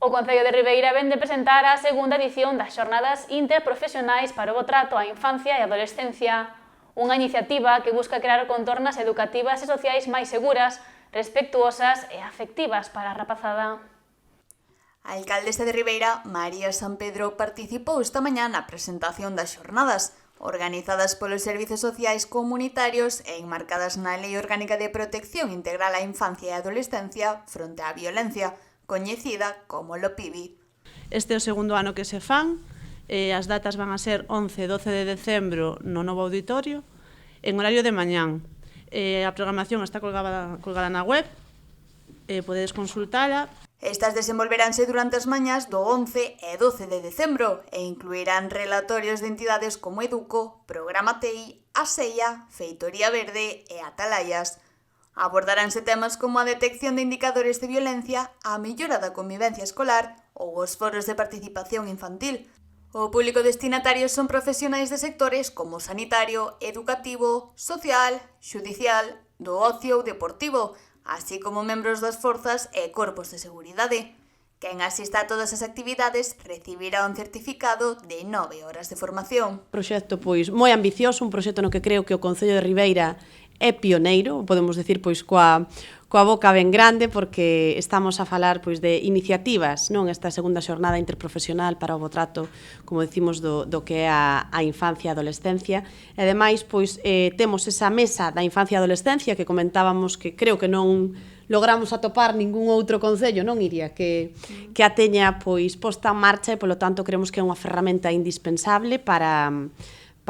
O Concello de Ribeira vén de presentar a segunda edición das Xornadas Interprofesionais para o bo trato á infancia e adolescencia, unha iniciativa que busca crear contornas educativas e sociais máis seguras, respectuosas e afectivas para a rapazada. A alcaldesa de Ribeira, María San Pedro, participou esta mañá na presentación das xornadas, organizadas polos servizos sociais comunitarios e enmarcadas na Lei Orgánica de Protección Integral á Infancia e Adolescencia fronte á violencia, coñecida como LOPIVI. Este é o segundo ano que se fan, as datas van a ser 11 e 12 de decembro no novo auditorio, en horario de mañán. A programación está colgada na web, podedes consultala. Estas desenvolveránse durante as mañás do 11 e 12 de decembro e incluirán relatorios de entidades como Educo, Programa TEI, ASEIA, Feitoría Verde e Atalayas. Abordaránse temas como a detección de indicadores de violencia, a mellora da convivencia escolar ou os foros de participación infantil. O público destinatario son profesionais de sectores como sanitario, educativo, social, xudicial, do ocio ou deportivo, así como membros das forzas e corpos de seguridade. Quen asista a todas as actividades recibirá un certificado de 9 horas de formación. Proxecto moi ambicioso, un proxecto no que creo que o Concello de Ribeira é pioneiro, podemos decir coa boca ben grande, porque estamos a falar de iniciativas, non, esta segunda xornada interprofesional para o bo trato, como decimos, do que é a infancia e a adolescencia. E ademais, temos esa mesa da infancia e adolescencia que comentábamos que creo que non logramos atopar ningún outro concello, non, Iria, que a teña posta en marcha e, polo tanto, creemos que é unha ferramenta indispensable para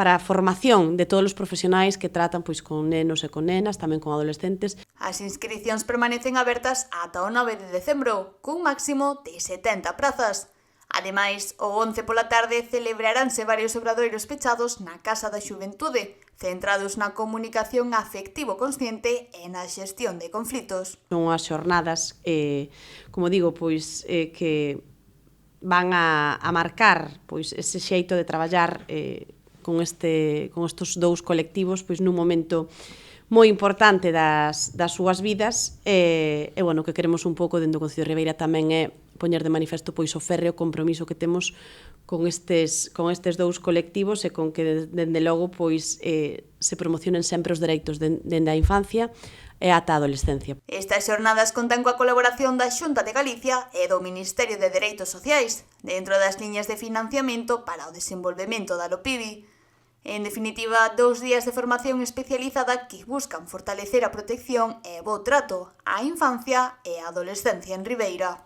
a formación de todos os profesionais que tratan con nenos e con nenas, tamén con adolescentes. As inscricións permanecen abertas ata o 9 de decembro, cun máximo de 70 prazas. Ademais, o 11 pola tarde celebraránse varios obradoiros pechados na Casa da Xuventude, centrados na comunicación afectivo-consciente e na xestión de conflitos. Son as xornadas, como digo, que van a marcar ese xeito de traballar con estos dous colectivos nun momento moi importante das súas vidas e que queremos un pouco dentro do Concello de Ribeira tamén é poñer de manifesto o férreo compromiso que temos con estes dous colectivos e con que dende logo se promocionen sempre os dereitos dende a infancia e ata a adolescencia. Estas xornadas contan coa colaboración da Xunta de Galicia e do Ministerio de Dereitos Sociais, dentro das liñas de financiamento para o desenvolvemento da LOPIVI. En definitiva, 2 días de formación especializada que buscan fortalecer a protección e bo trato á infancia e á adolescencia en Ribeira.